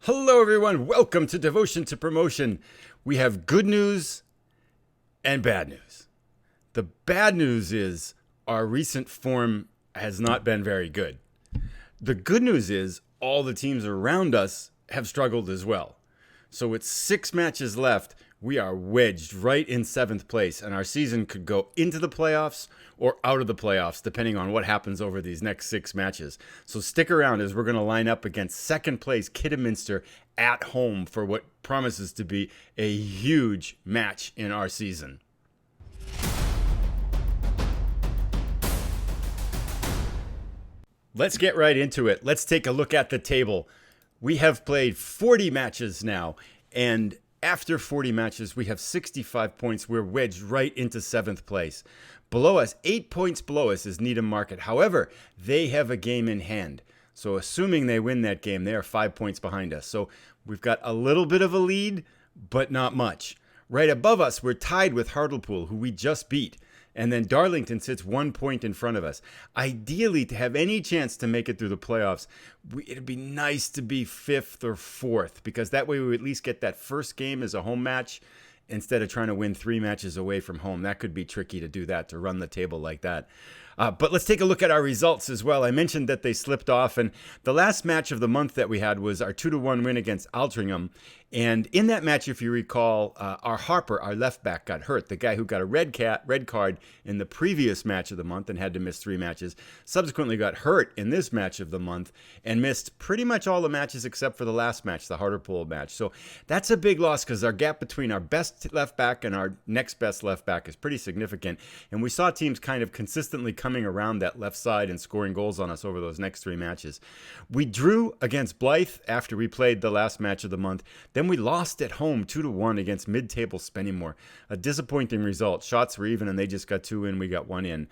Hello, everyone. Welcome to Devotion to Promotion. We have good news and bad news. The bad news is our recent form has not been very good. The good news is all the teams around us have struggled as well. So with 6 matches left, we are wedged right in 7th place, and our season could go into the playoffs or out of the playoffs, depending on what happens over these next 6 matches. So stick around as we're going to line up against 2nd place Kidderminster at home for what promises to be a huge match in our season. Let's get right into it. Let's take a look at the table. We have played 40 matches now, and after 40 matches, we have 65 points. We're wedged right into 7th place. Below us, 8 points below us, is Needham Market. However, they have a game in hand. So assuming they win that game, they are 5 points behind us. So we've got a little bit of a lead, but not much. Right above us, we're tied with Hartlepool, who we just beat. And then Darlington sits 1 point in front of us. Ideally, to have any chance to make it through the playoffs, it'd be nice to be 5th or 4th, because that way we at least get that first game as a home match instead of trying to win 3 matches away from home. That could be tricky to do that, to run the table like that. But let's take a look at our results as well. I mentioned that they slipped off, and the last match of the month that we had was our 2-1 win against Altrincham. And in that match, if you recall, our Harper, our left back, got hurt. The guy who got a red card in the previous match of the month and had to miss 3 matches, subsequently got hurt in this match of the month and missed pretty much all the matches except for the last match, the Hartlepool match. So that's a big loss because our gap between our best left back and our next best left back is pretty significant. And we saw teams kind of consistently coming around that left side and scoring goals on us over those next 3 matches. We drew against Blythe after we played the last match of the month. Then we lost at home 2-1 against mid-table Spennymoor. A disappointing result. Shots were even and they just got 2 in, we got 1 in.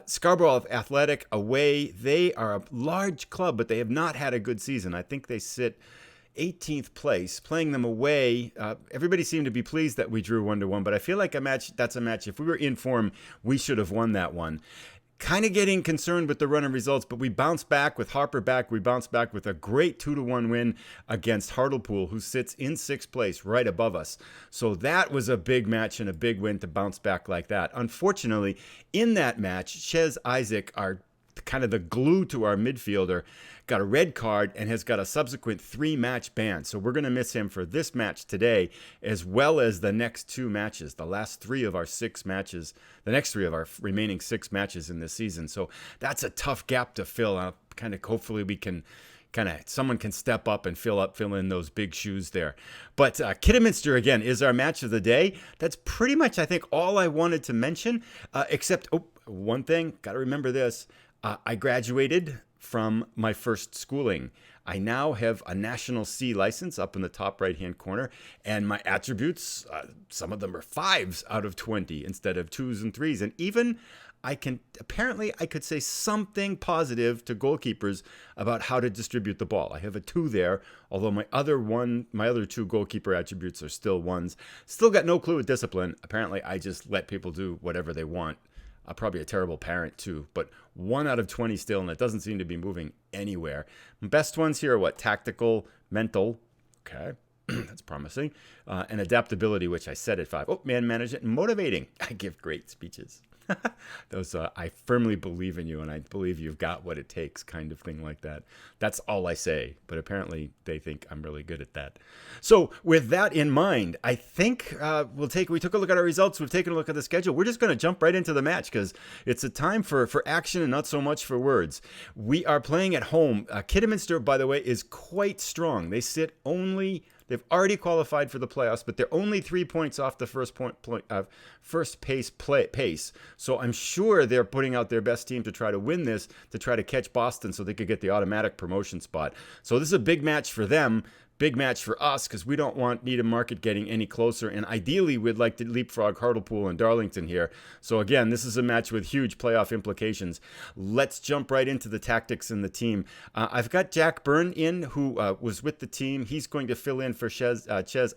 Scarborough Athletic away. They are a large club, but they have not had a good season. I think they sit 18th place. Playing them away, everybody seemed to be pleased that we drew 1-1, but I feel like that's a match. If we were in form, we should have won that one. Kind of getting concerned with the run of results, but we bounced back with Harper back. We bounced back with a great 2-1 win against Hartlepool, who sits in 6th place right above us. So that was a big match and a big win to bounce back like that. Unfortunately, in that match, Chez Isaac, our kind of the glue to our midfielder, got a red card and has got a subsequent 3-match ban. So we're going to miss him for this match today, as well as the next 2 matches, the last 3 of our 6 matches, the next 3 of our remaining 6 matches in this season. So that's a tough gap to fill. Hopefully we can someone can step up and fill in those big shoes there. But Kidderminster, again, is our match of the day. That's pretty much, I think, all I wanted to mention, except one thing, got to remember this. I graduated from my first schooling. I now have a National C license up in the top right-hand corner, and my attributes, some of them are 5s out of 20 instead of 2s and 3s. And even I could say something positive to goalkeepers about how to distribute the ball. I have a 2 there, although my other 2 goalkeeper attributes are still 1s. Still got no clue with discipline. Apparently, I just let people do whatever they want. I'm probably a terrible parent too, but 1 out of 20 still, and it doesn't seem to be moving anywhere. Best ones here are what? Tactical, mental, okay, that's promising, and adaptability, which I set at 5. Man management and motivating. I give great speeches. Those I firmly believe in you, and I believe you've got what it takes, kind of thing like that. That's all I say, but apparently they think I'm really good at that. So with that in mind, I think we took a look at our results. We've taken a look at the schedule. We're just going to jump right into the match because it's a time for action and not so much for words. We are playing at home. Kidderminster, by the way, is quite strong. They've already qualified for the playoffs, but they're only 3 points off the first pace. So I'm sure they're putting out their best team to try to win this, to try to catch Boston so they could get the automatic promotion spot. So this is a big match for them. Big match for us because we don't want Needham Market getting any closer, and ideally we'd like to leapfrog Hartlepool and Darlington here. So again, this is a match with huge playoff implications. Let's jump right into the tactics and the team. I've got Jack Byrne in, who was with the team. He's going to fill in for Chez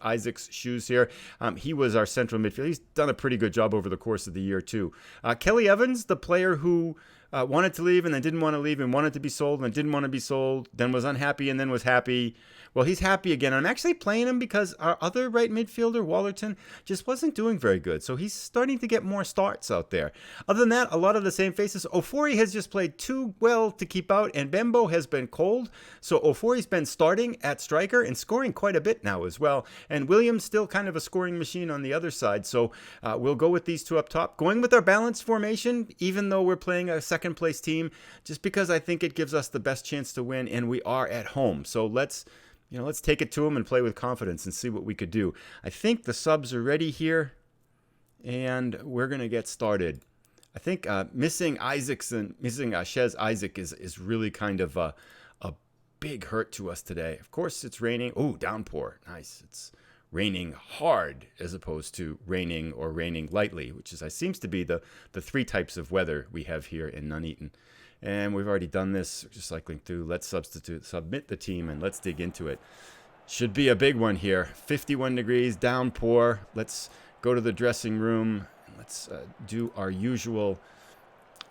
Isaac's shoes here. He was our central midfielder. He's done a pretty good job over the course of the year too. Kelly Evans, the player who wanted to leave and then didn't want to leave and wanted to be sold and didn't want to be sold, then was unhappy and then was happy. Well, he's happy again. I'm actually playing him because our other right midfielder, Wallerton, just wasn't doing very good. So he's starting to get more starts out there. Other than that, a lot of the same faces. Ofori has just played too well to keep out, and Bembo has been cold. So Ofori's been starting at striker and scoring quite a bit now as well. And Williams still kind of a scoring machine on the other side. So we'll go with these two up top. Going with our balanced formation, even though we're playing a second place team, just because I think it gives us the best chance to win, and we are at home. So let's take it to them and play with confidence and see what we could do. I think the subs are ready here, and we're going to get started. I think missing Shez Isaac is really kind of a big hurt to us today. Of course, it's raining. Oh, downpour. Nice. It's raining hard as opposed to raining or raining lightly, which seems to be the three types of weather we have here in Nuneaton. And we've already done this, just cycling through. Let's submit the team, and let's dig into it. Should be a big one here. 51 degrees, downpour. Let's go to the dressing room. Let's do our usual.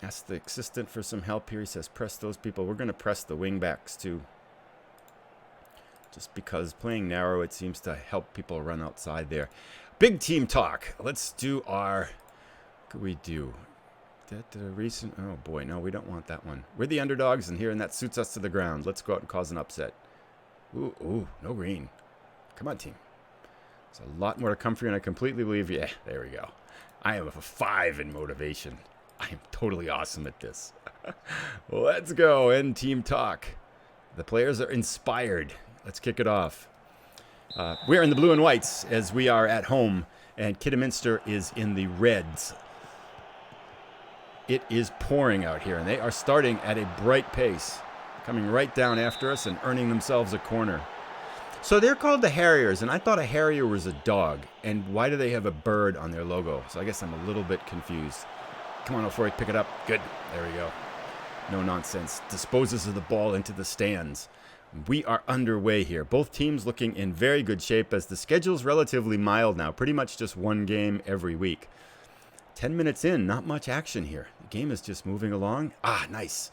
Ask the assistant for some help here. He says press those people. We're going to press the wing backs too. Just because playing narrow, it seems to help people run outside there. Big team talk. Let's do our... What could we do? Oh boy, no, we don't want that one. We're the underdogs, and that suits us to the ground. Let's go out and cause an upset. Ooh, no green. Come on, team. There's a lot more to come for you, and I completely believe you. Yeah, there we go. I am a 5 in motivation. I am totally awesome at this. Let's go, end team talk. The players are inspired. Let's kick it off. We're in the blue and whites as we are at home, and Kidderminster is in the reds. It is pouring out here, and they are starting at a bright pace, coming right down after us and earning themselves a corner. So they're called the Harriers, and I thought a Harrier was a dog. And why do they have a bird on their logo? So I guess I'm a little bit confused. Come on, Ofori, pick it up. Good. There we go. No nonsense. Disposes of the ball into the stands. We are underway here. Both teams looking in very good shape as the schedule's relatively mild now. Pretty much just one game every week. 10 minutes in, not much action here. The game is just moving along. Nice.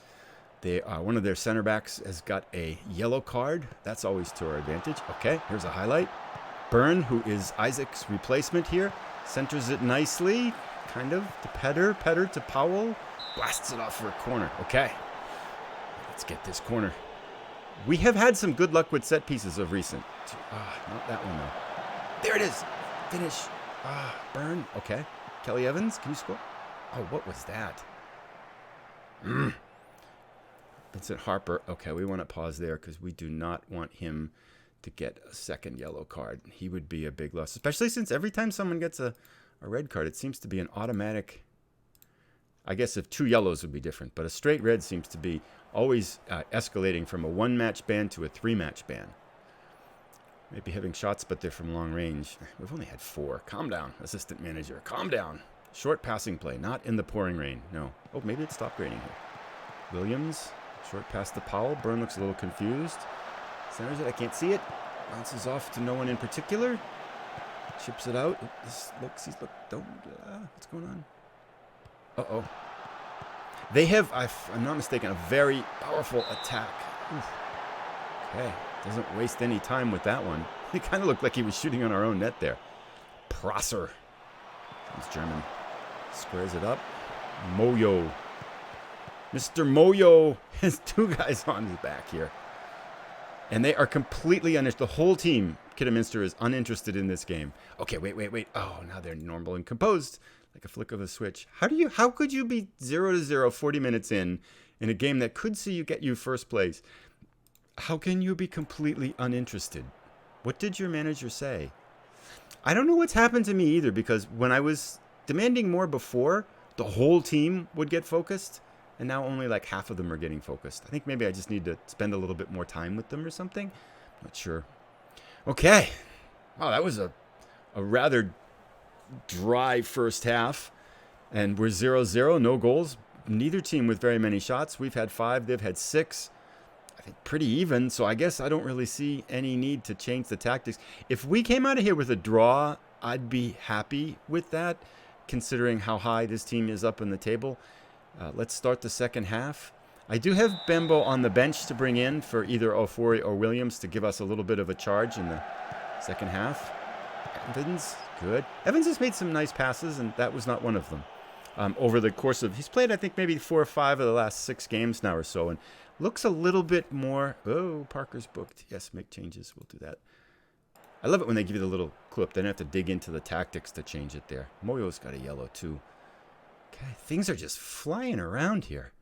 One of their center backs has got a yellow card. That's always to our advantage. Okay, here's a highlight. Byrne, who is Isaac's replacement here, centers it nicely. Kind of to Petter to Powell. Blasts it off for a corner. Okay, let's get this corner. We have had some good luck with set pieces of recent. Not that one though. There it is. Finish. Byrne. Okay. Kelly Evans, can you score? Oh, what was that? Vincent Harper. Okay, we want to pause there because we do not want him to get a second yellow card. He would be a big loss, especially since every time someone gets a red card, it seems to be an automatic. I guess if 2 yellows would be different, but a straight red seems to be always escalating from a 1-match ban to a 3-match ban. Maybe having shots, but they're from long range. We've only had 4. Calm down, assistant manager. Calm down. Short passing play, not in the pouring rain. No. Oh, maybe it stopped raining here. Williams, short pass to Powell. Byrne looks a little confused. Centers it. I can't see it. Bounces off to no one in particular. Chips it out. What's going on? Uh-oh. They have, if I'm not mistaken, a very powerful attack. Oof. Okay. Doesn't waste any time with that one. He kind of looked like he was shooting on our own net there. Prosser. He's German. Squares it up. Moyo. Mr. Moyo has 2 guys on his back here. And they are completely uninterested. The whole team, Kidderminster, is uninterested in this game. Okay, wait. Oh, now they're normal and composed. Like a flick of a switch. How could you be 0-0 40 minutes in a game that could see you get you first place? How can you be completely uninterested? What did your manager say? I don't know what's happened to me either, because when I was demanding more before, the whole team would get focused, and now only like half of them are getting focused. I think maybe I just need to spend a little bit more time with them or something. Not sure. Okay. Wow, that was a rather dry first half, and we're 0-0, no goals. Neither team with very many shots. We've had 5, they've had 6. I think pretty even, so I guess I don't really see any need to change the tactics. If we came out of here with a draw, I'd be happy with that, considering how high this team is up in the table. Let's start the second half. I do have Bembo on the bench to bring in for either Ofori or Williams to give us a little bit of a charge in the second half. Evans, good. Evans has made some nice passes, and that was not one of them. Over the course of, he's played, I think, maybe 4 or 5 of the last 6 games now or so, and looks a little bit more, oh, Parker's booked. Yes, make changes. We'll do that. I love it when they give you the little clip. They don't have to dig into the tactics to change it there. Moyo's got a yellow, too. Okay, things are just flying around here.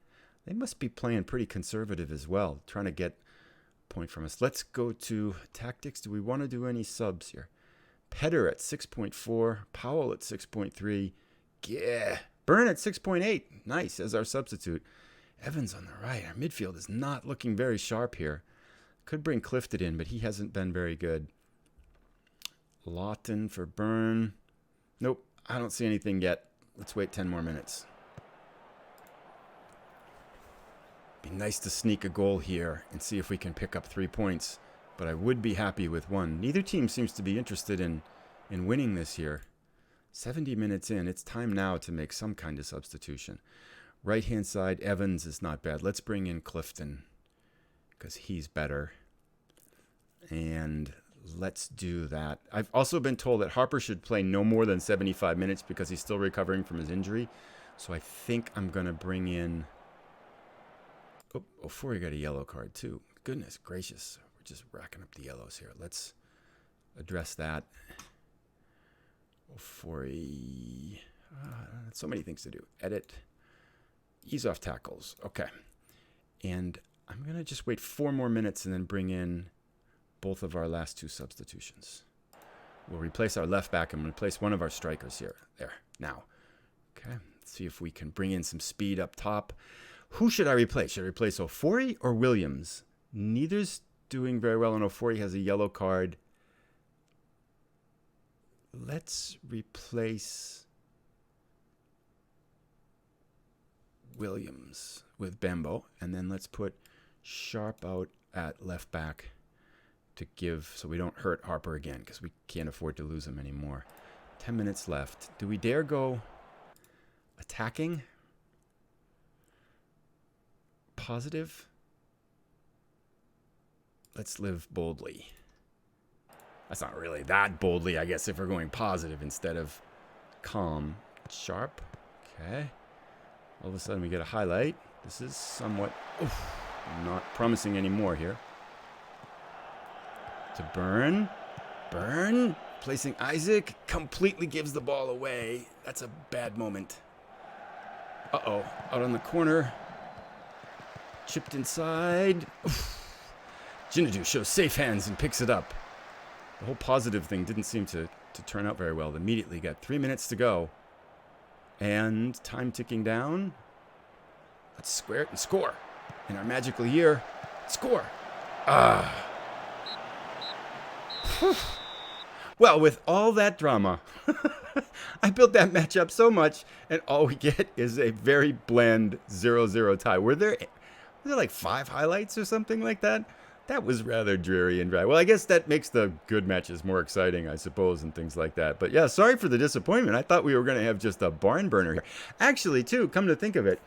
They must be playing pretty conservative as well, trying to get a point from us. Let's go to tactics. Do we want to do any subs here? Petter at 6.4. Powell at 6.3. Yeah. Byrne at 6.8. Nice as our substitute. Evans on the right. Our midfield is not looking very sharp here. Could bring Clifton in, but he hasn't been very good. Lawton for Byrne. Nope. I don't see anything yet. Let's wait 10 more minutes. Be nice to sneak a goal here and see if we can pick up 3 points. But I would be happy with 1. Neither team seems to be interested in winning this year. 70 minutes in. It's time now to make some kind of substitution. Right-hand side, Evans is not bad. Let's bring in Clifton because he's better. And let's do that. I've also been told that Harper should play no more than 75 minutes because he's still recovering from his injury. So I think I'm going to bring in... Oh, Ofori got a yellow card too. Goodness gracious. We're just racking up the yellows here. Let's address that. Ofori. So many things to do. Edit. Ease off tackles. Okay. And I'm going to just wait 4 more minutes and then bring in both of our last 2 substitutions. We'll replace our left back and replace one of our strikers here. There. Now. Okay. Let's see if we can bring in some speed up top. Who should I replace? Should I replace Ofori or Williams? Neither's doing very well, and Ofori has a yellow card. Let's replace Williams with Bembo, and then let's put Sharp out at left back to give, so we don't hurt Harper again, because we can't afford to lose him anymore. 10 minutes left. Do we dare go attacking? Positive? Let's live boldly. That's not really that boldly, I guess, if we're going positive instead of calm. Sharp. Okay. All of a sudden we get a highlight. This is somewhat... Oof, not promising any more here. To Byrne. Byrne. Placing Isaac. Completely gives the ball away. That's a bad moment. Uh-oh. Out on the corner. Chipped inside. Jinadu shows safe hands and picks it up. The whole positive thing didn't seem to turn out very well. Immediately got 3 minutes to go. And time ticking down. Let's square it and score. In our magical year, score. Ah. Well, with all that drama, I built that match up so much, and all we get is a very bland 0-0 tie. Was there like 5 highlights or something like that? That was rather dreary and dry. Well, I guess that makes the good matches more exciting, I suppose, and things like that. But yeah, sorry for the disappointment. I thought we were going to have just a barn burner here. Actually, too, come to think of it,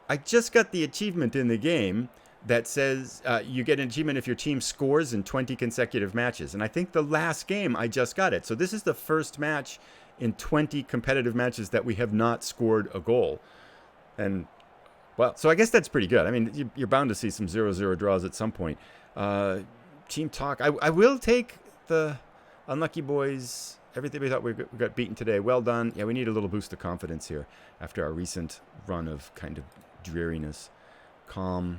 I just got the achievement in the game that says you get an achievement if your team scores in 20 consecutive matches. And I think the last game I just got it. So this is the first match in 20 competitive matches that we have not scored a goal. And, well, so I guess that's pretty good. I mean, you're bound to see some 0-0 draws at some point. Team talk. I will take the unlucky boys. Everything we thought we got beaten today. Well done. Yeah, we need a little boost of confidence here after our recent run of kind of dreariness. Calm.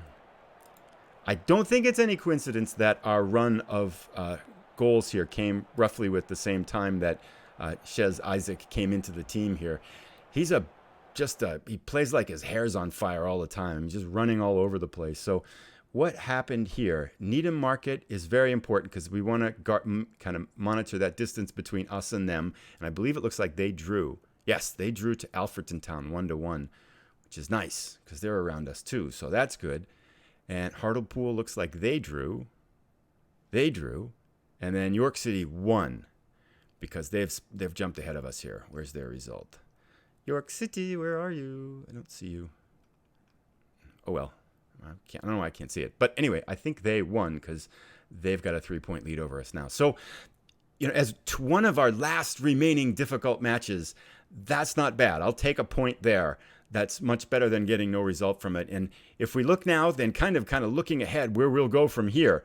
I don't think it's any coincidence that our run of goals here came roughly with the same time that Shez Isaac came into the team here. He's he plays like his hair's on fire all the time. He's just running all over the place. So what happened here? Needham Market is very important because we want to kind of monitor that distance between us and them. And I believe it looks like they drew. Yes, they drew to Alfreton Town 1-1, which is nice because they're around us too. So that's good. And Hartlepool looks like they drew. And then York City won because they've jumped ahead of us here. Where's their result? York City, where are you? I don't see you. Oh, well. I don't know why I can't see it. But anyway, I think they won because they've got a 3-point lead over us now. So, as one of our last remaining difficult matches, that's not bad. I'll take a point there. That's much better than getting no result from it. And if we look now, then kind of looking ahead where we'll go from here.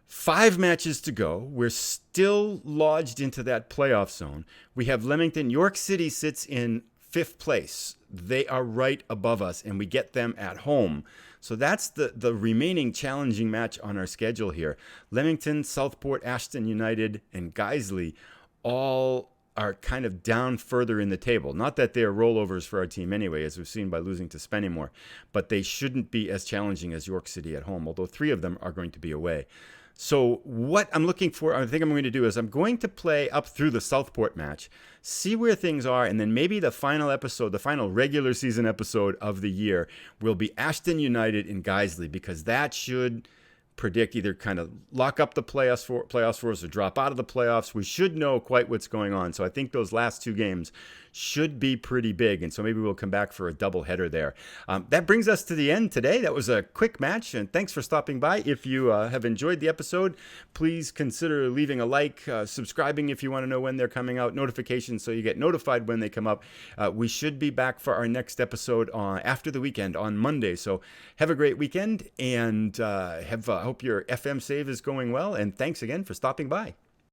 5 matches to go. We're still lodged into that playoff zone. We have Leamington. York City sits in 5th place. They are right above us, and we get them at home. So that's the remaining challenging match on our schedule here. Leamington, Southport, Ashton United, and Guiseley all are kind of down further in the table. Not that they're rollovers for our team anyway, as we've seen by losing to Spennymoor, but they shouldn't be as challenging as York City at home, although 3 of them are going to be away. So what I'm looking for, I think I'm going to do is I'm going to play up through the Southport match, see where things are, and then maybe the final episode, the final regular season episode of the year will be Ashton United and Guiseley, because that should predict either kind of lock up the playoffs for us or drop out of the playoffs. We should know quite what's going on. So I think those last 2 games should be pretty big. And so maybe we'll come back for a doubleheader there. That brings us to the end today. That was a quick match, and thanks for stopping by. If you have enjoyed the episode, please consider leaving a like, subscribing if you want to know when they're coming out, notifications so you get notified when they come up. We should be back for our next episode after the weekend on Monday. So have a great weekend, and I hope your FM save is going well. And thanks again for stopping by.